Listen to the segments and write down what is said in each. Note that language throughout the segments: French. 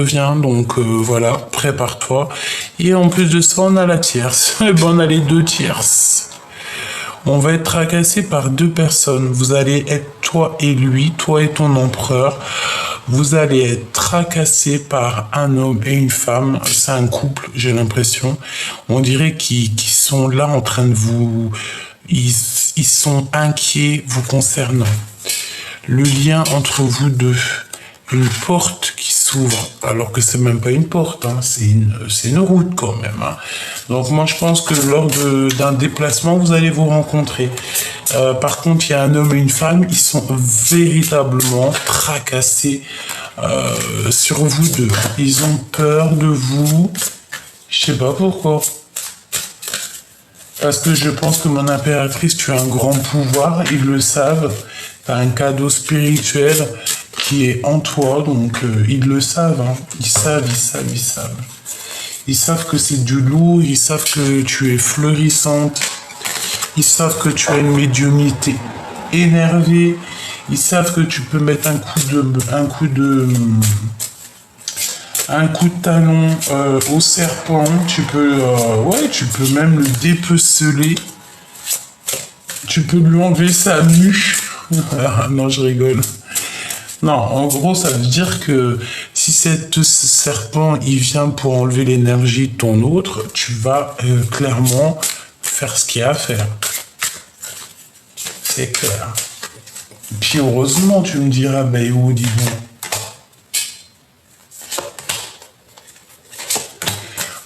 revient, donc voilà, prépare-toi. Et en plus de ça, on a la tierce. Et ben, on a les deux tierces. On va être tracassé par deux personnes. Vous allez être toi et lui, toi et ton empereur. Vous allez être tracassé par un homme et une femme. C'est un couple, j'ai l'impression. On dirait qu'ils sont là en train de vous... Ils sont inquiets vous concernant. Le lien entre vous deux. Une porte qui s'ouvre, alors que c'est même pas une porte, hein, c'est une route quand même. Hein. Donc moi je pense que lors d'un déplacement, vous allez vous rencontrer. Par contre, il y a un homme et une femme, ils sont véritablement tracassés sur vous deux. Ils ont peur de vous, je sais pas pourquoi. Parce que je pense que mon impératrice, tu as un grand pouvoir, ils le savent. Tu as un cadeau spirituel qui est en toi, donc ils le savent, hein. Ils savent. Ils savent que c'est du lourd, ils savent que tu es fleurissante, ils savent que tu as une médiumnité énervée, ils savent que tu peux mettre un coup de talon au serpent, tu peux même le dépeceler, tu peux lui enlever sa mue. Non, je rigole. Non, en gros, ça veut dire que si ce serpent, il vient pour enlever l'énergie de ton autre, tu vas clairement faire ce qu'il y a à faire. C'est clair. Puis heureusement, tu me diras, bah où, dis donc.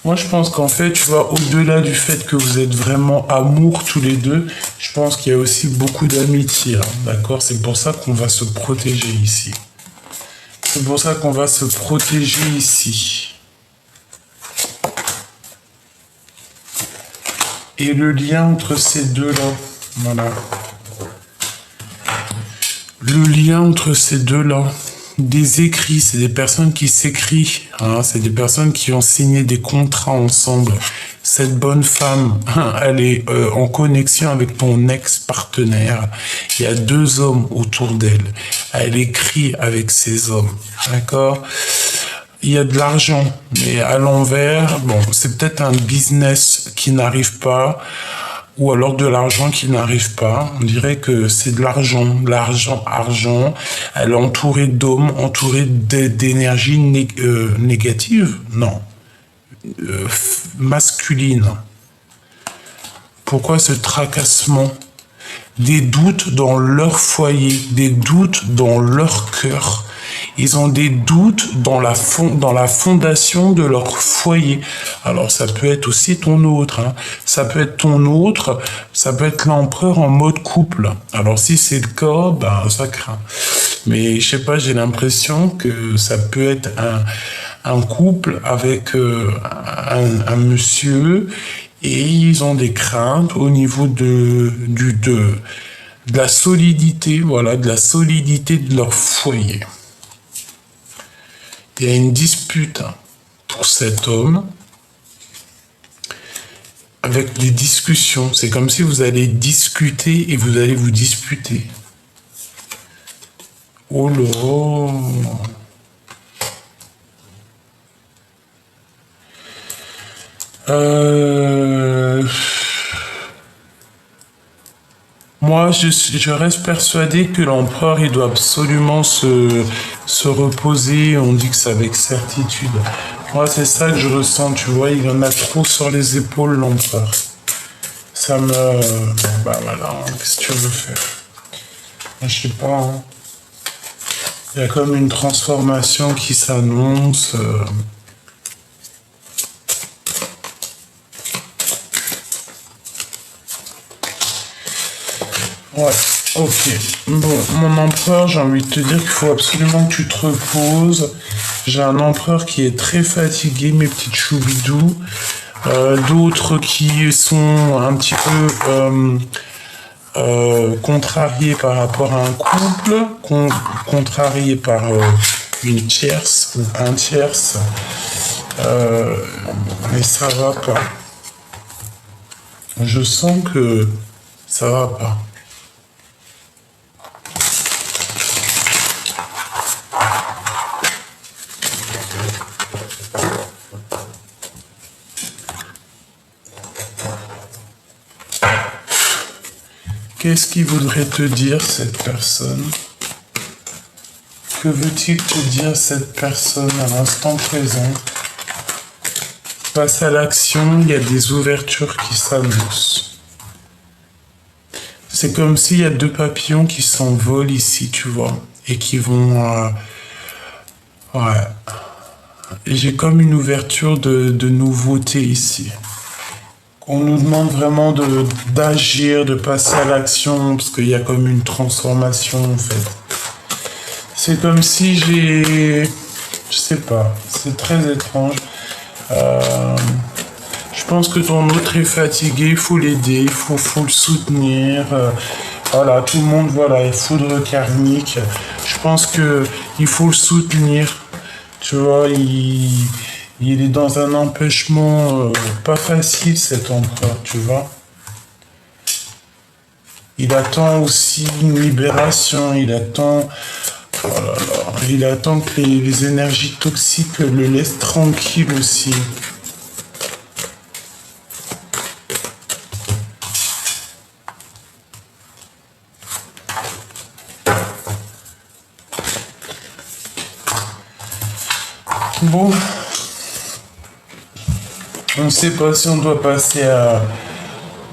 Moi, je pense qu'en fait, tu vois, au-delà du fait que vous êtes vraiment amour tous les deux, je pense qu'il y a aussi beaucoup d'amitié, hein, d'accord? C'est pour ça qu'on va se protéger ici. C'est pour ça qu'on va se protéger ici. Et le lien entre ces deux-là, voilà. Le lien entre ces deux-là. Des écrits, c'est des personnes qui s'écrivent, hein, c'est des personnes qui ont signé des contrats ensemble. Cette bonne femme, elle est en connexion avec ton ex-partenaire. Il y a deux hommes autour d'elle. Elle écrit avec ces hommes, d'accord? Il y a de l'argent, mais à l'envers, bon, c'est peut-être un business qui n'arrive pas, ou alors de l'argent qui n'arrive pas. On dirait que c'est de l'argent. Elle est entourée d'hommes, entourée d'énergie négative. Non. Masculine. Pourquoi ce tracassement? Des doutes dans leur foyer, des doutes dans leur cœur. Ils ont des doutes dans la fondation de leur foyer. Alors ça peut être aussi ton autre, hein. Ça peut être ton autre, ça peut être l'empereur en mode couple. Alors si c'est le cas, ben ça craint. Mais je sais pas, j'ai l'impression que ça peut être un couple avec un monsieur et ils ont des craintes au niveau de la solidité, voilà, de la solidité de leur foyer. Il y a une dispute pour cet homme avec des discussions. C'est comme si vous allez discuter et vous allez vous disputer. Oh là! Moi, je reste persuadé que l'empereur, il doit absolument se reposer. On dit que c'est avec certitude. Moi, c'est ça que je ressens, tu vois. Il en a trop sur les épaules, l'empereur. Ça me... Bah voilà, hein, qu'est-ce que tu veux faire? Je sais pas, hein. Il y a comme une transformation qui s'annonce. Ouais, ok. Bon, mon empereur, j'ai envie de te dire qu'il faut absolument que tu te reposes. J'ai un empereur qui est très fatigué, mes petites choubidous. D'autres qui sont un petit peu contrariés par rapport à un couple, contrariés par une tierce ou un tierce. Mais ça va pas. Je sens que ça va pas. Qu'est-ce qu'il voudrait te dire, cette personne? Que veut-il te dire, cette personne, à l'instant présent? Passe à l'action, il y a des ouvertures qui s'annoncent. C'est comme s'il y a deux papillons qui s'envolent ici, tu vois, et qui vont... ouais. Et j'ai comme une ouverture de nouveauté ici. On nous demande vraiment d'agir, de passer à l'action, parce qu'il y a comme une transformation, en fait. C'est comme si j'ai... Je sais pas, c'est très étrange. Je pense que ton autre est fatigué, il faut l'aider, il faut le soutenir. Voilà, tout le monde, voilà, foudre karmique. Je pense que il faut le soutenir. Tu vois, il est dans un empêchement pas facile, cet empereur, tu vois. Il attend aussi une libération, il attend... Oh là là, il attend que les énergies toxiques le laissent tranquille aussi. Bon, on ne sait pas si on doit passer à...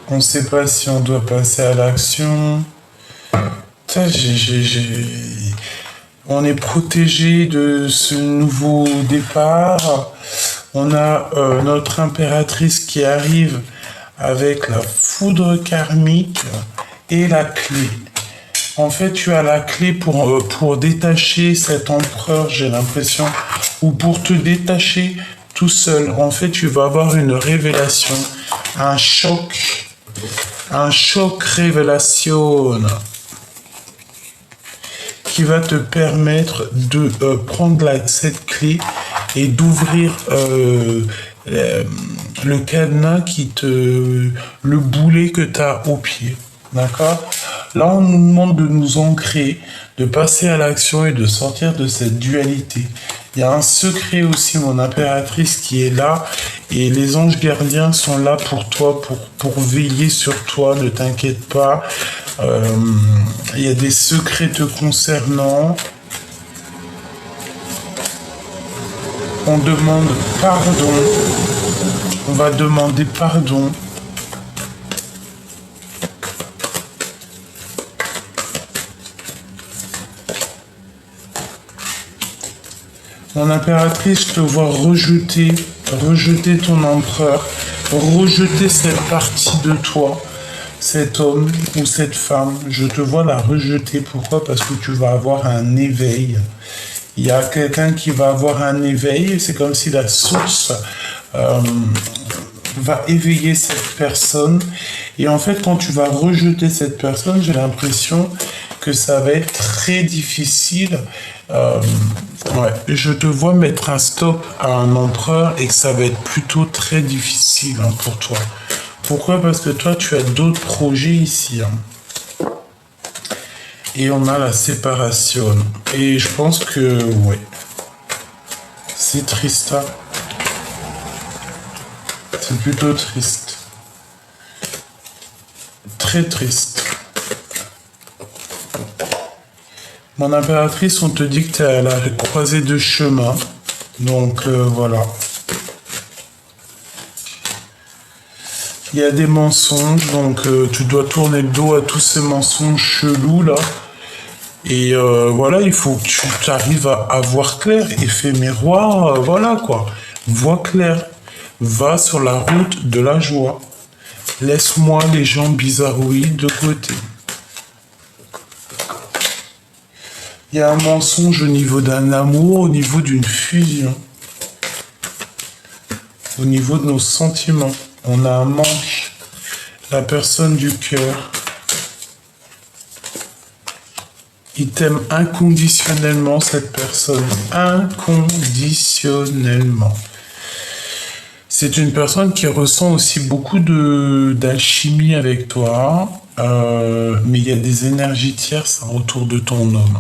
On ne sait pas si on doit passer à l'action. On est protégé de ce nouveau départ. On a notre impératrice qui arrive avec la foudre karmique et la clé. En fait, tu as la clé pour détacher cet empereur, j'ai l'impression, ou pour te détacher tout seul. En fait, tu vas avoir une révélation, un choc révélation qui va te permettre de prendre cette clé et d'ouvrir le cadenas le boulet que tu as au pied. D'accord? Là, on nous demande de nous ancrer, de passer à l'action et de sortir de cette dualité. Il y a un secret aussi, mon impératrice, qui est là. Et les anges gardiens sont là pour toi, pour veiller sur toi. Ne t'inquiète pas. Il y a des secrets te concernant. On demande pardon. On va demander pardon. Mon impératrice, je te vois rejeter ton empereur, rejeter cette partie de toi, cet homme ou cette femme. Je te vois la rejeter. Pourquoi? Parce que tu vas avoir un éveil. Il y a quelqu'un qui va avoir un éveil. C'est comme si la source va éveiller cette personne. Et en fait, quand tu vas rejeter cette personne, j'ai l'impression que ça va être très difficile. Je te vois mettre un stop à un empereur et que ça va être plutôt très difficile pour toi. Pourquoi? Parce que toi, tu as d'autres projets ici. Et on a la séparation. Et je pense que, c'est triste. C'est plutôt triste. Très triste. Mon impératrice, on te dit que tu es à la croisée de chemin. Donc, voilà. Il y a des mensonges, donc tu dois tourner le dos à tous ces mensonges chelous, là. Et voilà, il faut que tu arrives à voir clair. Effet miroir, voilà, quoi. Vois clair. Va sur la route de la joie. Laisse-moi les gens bizarroïdes de côté. Il y a un mensonge au niveau d'un amour, au niveau d'une fusion. Au niveau de nos sentiments. On a un manque. La personne du cœur. Il t'aime inconditionnellement, cette personne. Inconditionnellement. C'est une personne qui ressent aussi beaucoup d'alchimie avec toi. Mais il y a des énergies tierces autour de ton homme.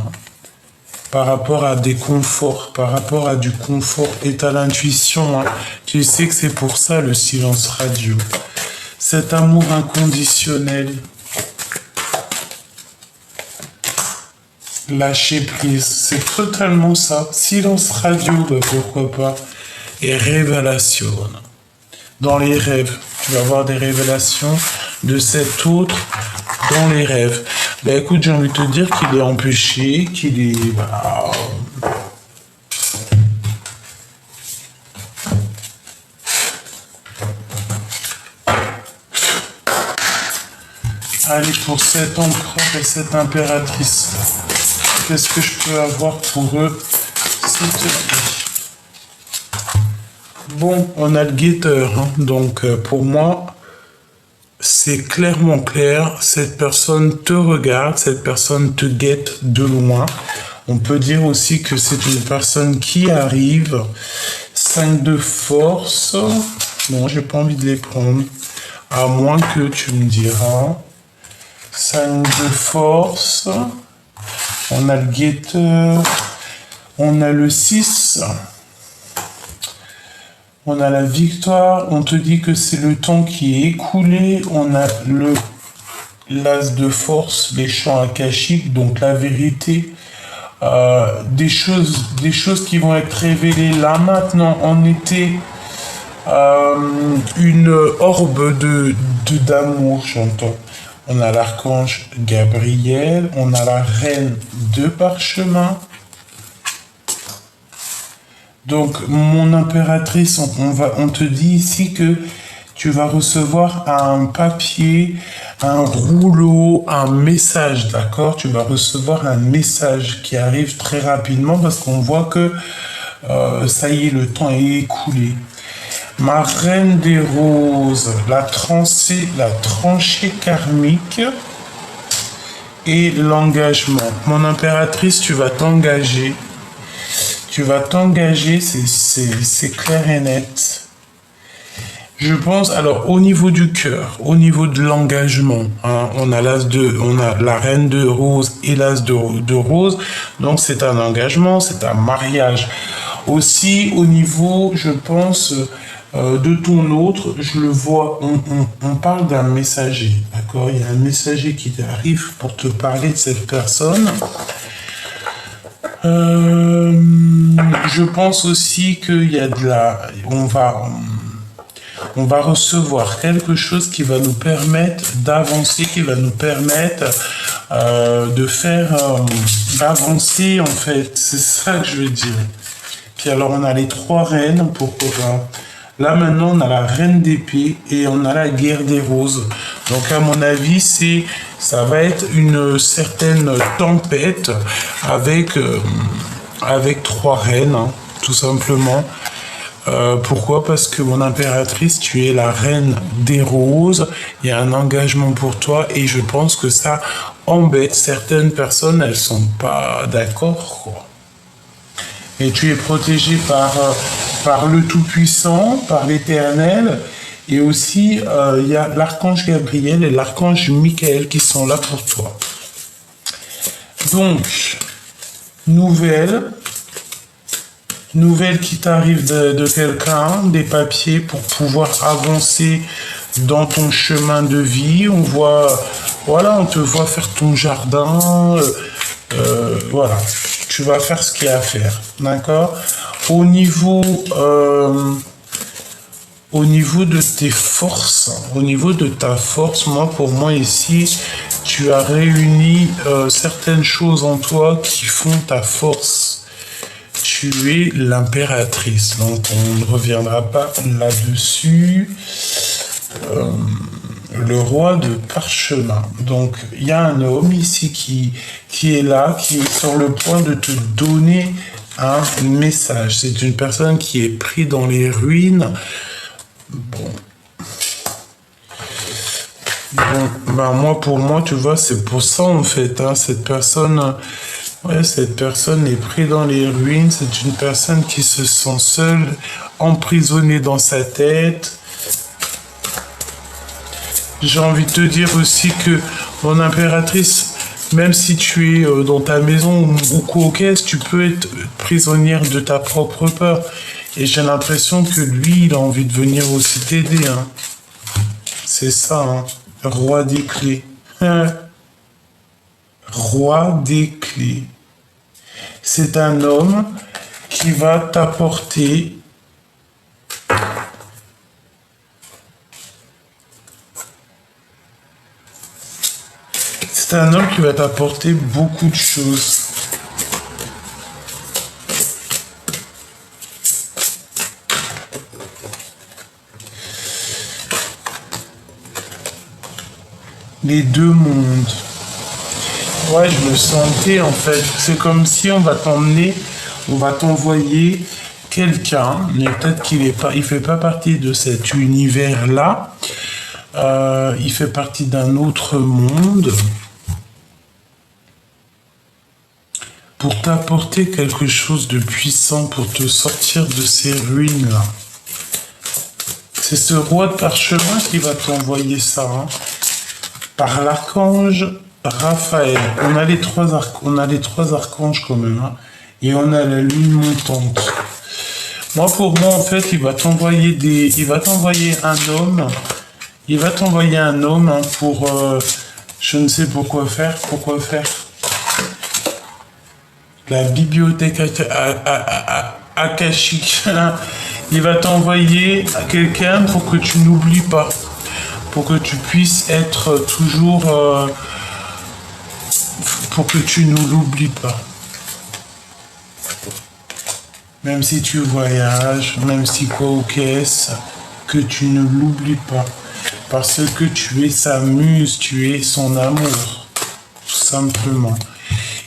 Par rapport à des conforts, par rapport à du confort et à l'intuition. Tu sais que c'est pour ça le silence radio. Cet amour inconditionnel. Lâcher prise, c'est totalement ça. Silence radio, bah pourquoi pas. Et révélation. Dans les rêves, tu vas avoir des révélations de cet autre dans les rêves. Bah écoute, j'ai envie de te dire qu'il est empêché, qu'il est... Bah, allez, pour cet empereur et cette impératrice, qu'est-ce que je peux avoir pour eux, s'il te plaît? Bon, on a le guetteur, hein. Donc pour moi, c'est clairement clair, cette personne te regarde, cette personne te guette de loin. On peut dire aussi que c'est une personne qui arrive. 5 de force. Bon, j'ai pas envie de les prendre. À moins que tu me diras. 5 de force. On a le guetteur. On a le 6. On a la victoire. On te dit que c'est le temps qui est écoulé. On a le l'as de force, les champs akashiques, donc la vérité. Des choses qui vont être révélées là maintenant en été. Une orbe d'amour, j'entends. On a l'archange Gabriel, on a la reine de parchemin. Donc, mon impératrice, on te dit ici que tu vas recevoir un papier, un rouleau, un message, d'accord? Tu vas recevoir un message qui arrive très rapidement parce qu'on voit que ça y est, le temps est écoulé. Ma reine des roses, la tranchée karmique et l'engagement. Mon impératrice, tu vas t'engager. Tu vas t'engager, c'est clair et net. Je pense, alors au niveau du cœur, au niveau de l'engagement, hein, on a la reine de rose et l'as de rose, donc c'est un engagement, c'est un mariage. Aussi au niveau, je pense, de ton autre, je le vois, on parle d'un messager, d'accord? Il y a un messager qui arrive pour te parler de cette personne. Je pense aussi qu'il y a on va recevoir quelque chose qui va nous permettre d'avancer, qui va nous permettre de faire d'avancer en fait. C'est ça que je veux dire. Puis alors on a les 3 reines, pourquoi pas. Là maintenant on a la reine d'épée et on a la guerre des roses. Donc à mon avis ça va être une certaine tempête avec 3 reines, hein, tout simplement. Pourquoi? Parce que mon impératrice, tu es la reine des roses, il y a un engagement pour toi et je pense que ça embête certaines personnes, elles sont pas d'accord, quoi. Et tu es protégé par le Tout-Puissant, par l'Éternel, et aussi il y a l'archange Gabriel et l'archange Michael qui sont là pour toi. Donc, nouvelle qui t'arrive de quelqu'un, des papiers pour pouvoir avancer dans ton chemin de vie. On te voit faire ton jardin, voilà, tu vas faire ce qu'il y a à faire, d'accord? Au niveau de tes forces, au niveau de ta force, pour moi ici, tu as réuni certaines choses en toi qui font ta force. Tu es l'impératrice, donc on ne reviendra pas là-dessus. Le roi de parchemin. Donc il y a un homme ici qui est là, qui est sur le point de te donner un message. C'est une personne qui est prise dans les ruines. Bon, pour moi, tu vois, c'est pour ça en fait, hein, cette personne est prise dans les ruines. C'est une personne qui se sent seule, emprisonnée dans sa tête. J'ai envie de te dire aussi que, mon impératrice, même si tu es dans ta maison ou coquesse, tu peux être prisonnière de ta propre peur. Et j'ai l'impression que lui, il a envie de venir aussi t'aider. Hein. C'est ça, hein. Roi des clés. Roi des clés. c'est un homme qui va t'apporter beaucoup de choses. Les deux mondes. Ouais, je me sentais en fait. C'est comme si on va t'envoyer quelqu'un, mais peut-être il fait pas partie de cet univers-là. Il fait partie d'un autre monde pour t'apporter quelque chose de puissant pour te sortir de ces ruines-là. C'est ce roi de parchemin qui va t'envoyer ça, hein, par l'archange Raphaël. On a les trois archanges quand même, hein, et on a la lune montante. Pour moi, en fait, il va t'envoyer un homme. Il va t'envoyer un homme, hein, pour, je ne sais pourquoi faire. La bibliothèque akashique. Il va t'envoyer quelqu'un pour que tu n'oublies pas. Pour que tu puisses être toujours... pour que tu ne l'oublies pas. Même si tu voyages, même si quoi ou qu'est-ce, que tu ne l'oublies pas. Parce que tu es sa muse, tu es son amour. Tout simplement.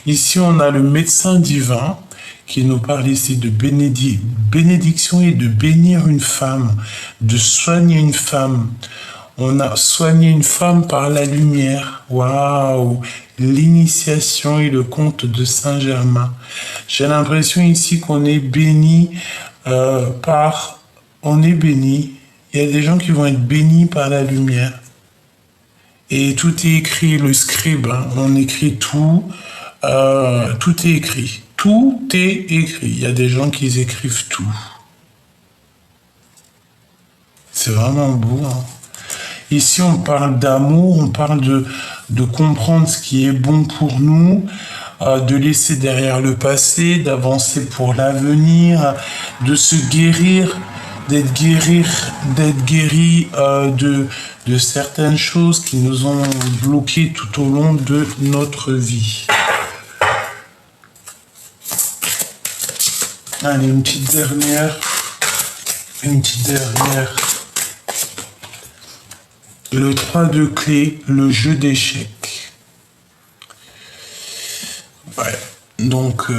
Ici, on a le médecin divin qui nous parle ici de bénédiction et de bénir une femme, de soigner une femme. On a soigné une femme par la lumière. Waouh! L'initiation et le conte de Saint-Germain. J'ai l'impression ici qu'on est béni On est béni. Il y a des gens qui vont être bénis par la lumière. Et tout est écrit, le scribe, hein, on écrit tout. Tout est écrit. Tout est écrit. Il y a des gens qui écrivent tout. C'est vraiment beau, hein. Ici, on parle d'amour, on parle de comprendre ce qui est bon pour nous, de laisser derrière le passé, d'avancer pour l'avenir, de se guérir, d'être guéri de certaines choses qui nous ont bloqués tout au long de notre vie. Allez, une petite dernière. Le 3 de clé, le jeu d'échecs. Ouais, donc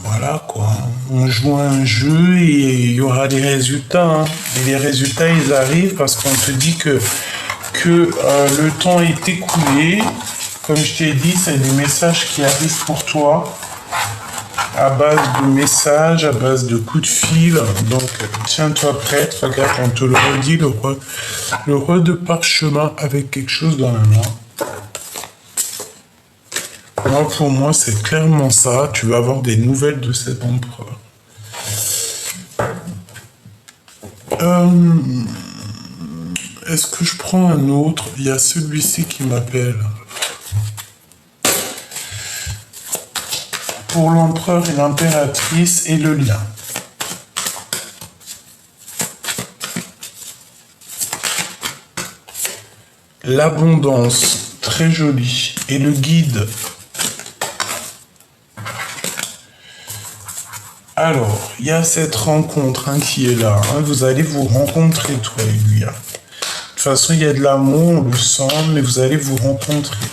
voilà quoi. On joue à un jeu et il y aura des résultats, hein. Et les résultats, ils arrivent parce qu'on te dit que le temps est écoulé. Comme je t'ai dit, c'est des messages qui arrivent pour toi. À base de messages, à base de coups de fil. Donc, tiens-toi prête. Regarde, on te le redit, le roi de parchemin avec quelque chose dans la main. Pour moi, c'est clairement ça. Tu vas avoir des nouvelles de cet empereur. Est-ce que je prends un autre? Il y a celui-ci qui m'appelle. Pour l'empereur et l'impératrice et le lien. L'abondance, très joli. Et le guide. Alors, il y a cette rencontre, hein, qui est là, hein. Vous allez vous rencontrer, toi et lui, hein. De toute façon, il y a de l'amour, on le sent, mais vous allez vous rencontrer.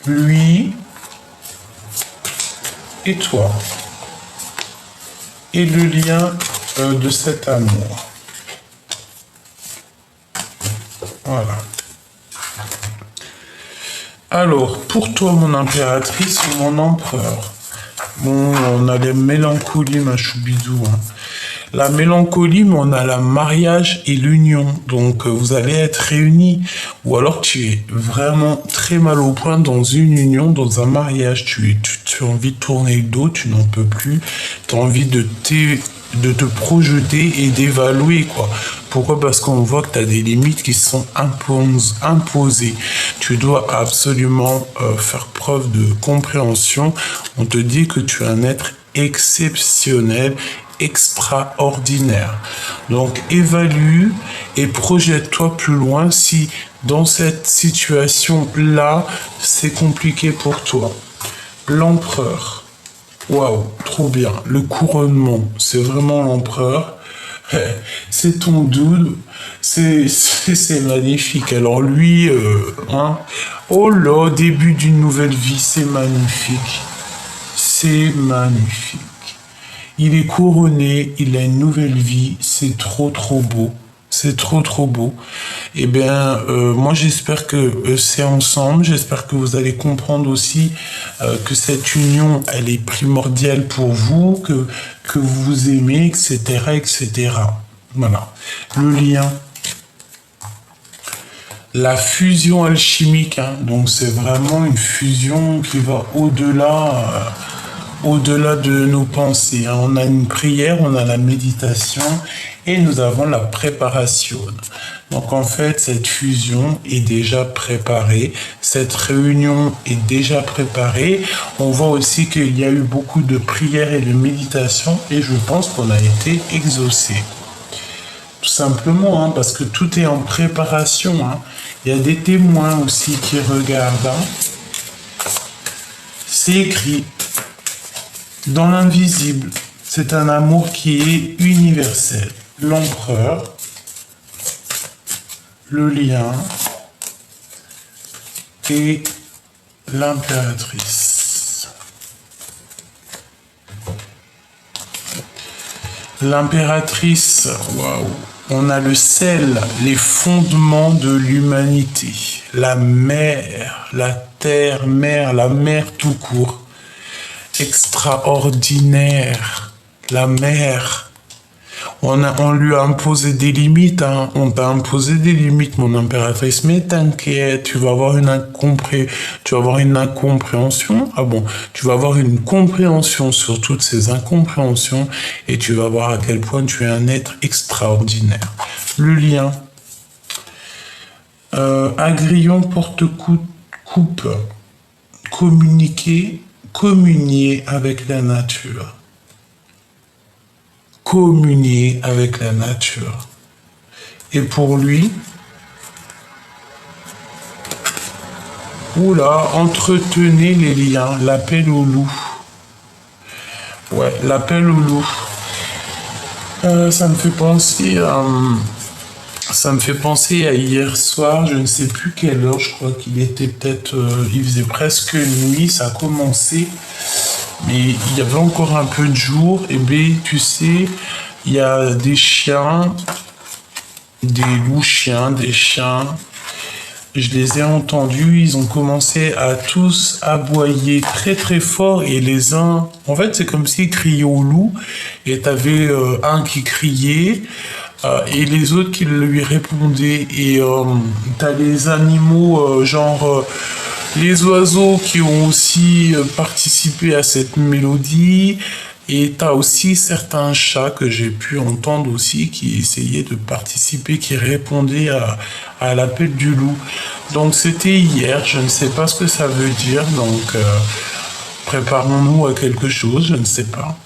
Lui... et toi, et le lien de cet amour. Voilà. Alors, pour toi, mon impératrice ou mon empereur, bon, on a les mélancolies, ma choubidou, hein. La mélancolie, mais on a le mariage et l'union. Donc, vous allez être réunis. Ou alors, tu es vraiment très mal au point dans une union, dans un mariage. Tu as envie de tourner le dos, tu n'en peux plus. Tu as envie de de te projeter et d'évaluer, quoi. Pourquoi? Parce qu'on voit que tu as des limites qui sont imposées. Tu dois absolument faire preuve de compréhension. On te dit que tu es un être exceptionnel, extraordinaire. Donc évalue et projette-toi plus loin si dans cette situation-là, c'est compliqué pour toi. L'empereur. Waouh, trop bien. Le couronnement, c'est vraiment l'empereur. C'est ton dude. C'est magnifique. Alors lui, hein. Oh là, début d'une nouvelle vie, c'est magnifique. C'est magnifique. Il est couronné, il a une nouvelle vie, c'est trop trop beau. C'est trop trop beau. Eh bien, moi j'espère que c'est ensemble, j'espère que vous allez comprendre aussi que cette union, elle est primordiale pour vous, que vous vous aimez, etc., etc. Voilà. Le lien. La fusion alchimique, hein, donc c'est vraiment une fusion qui va au-delà de nos pensées. Hein. On a une prière, on a la méditation et nous avons la préparation. Donc en fait, cette fusion est déjà préparée, cette réunion est déjà préparée. On voit aussi qu'il y a eu beaucoup de prières et de méditation et je pense qu'on a été exaucé. Tout simplement, hein, parce que tout est en préparation. Hein. Il y a des témoins aussi qui regardent. Hein. C'est écrit dans l'invisible. C'est un amour qui est universel. L'empereur, le lien et l'impératrice. L'impératrice, waouh! On a le sel, les fondements de l'humanité, la mer, la terre-mère, la mer tout court, extraordinaire, la mer. On lui a imposé des limites, hein. On t'a imposé des limites, mon impératrice, mais t'inquiète, tu vas avoir une incompréhension. Ah bon, tu vas avoir une compréhension sur toutes ces incompréhensions et tu vas voir à quel point tu es un être extraordinaire. Le lien. Agrillon porte-coupe. Communier avec la nature. Communier avec la nature. Et pour lui, entretenez les liens, l'appel au loup. Ouais, l'appel au loup. Ça me fait penser à hier soir, je ne sais plus quelle heure, je crois qu'il était peut-être, il faisait presque nuit, ça a commencé. Mais il y avait encore un peu de jour, et bien, tu sais, il y a des chiens, des loups-chiens, des chiens. Je les ai entendus, ils ont commencé à tous aboyer très très fort, et les uns, en fait, c'est comme s'ils criaient au loup, et t'avais un qui criait, et les autres qui lui répondaient, et t'as les animaux, les oiseaux qui ont aussi participé à cette mélodie, et t'as aussi certains chats que j'ai pu entendre aussi qui essayaient de participer, qui répondaient à l'appel du loup. Donc c'était hier, je ne sais pas ce que ça veut dire, donc préparons-nous à quelque chose, je ne sais pas.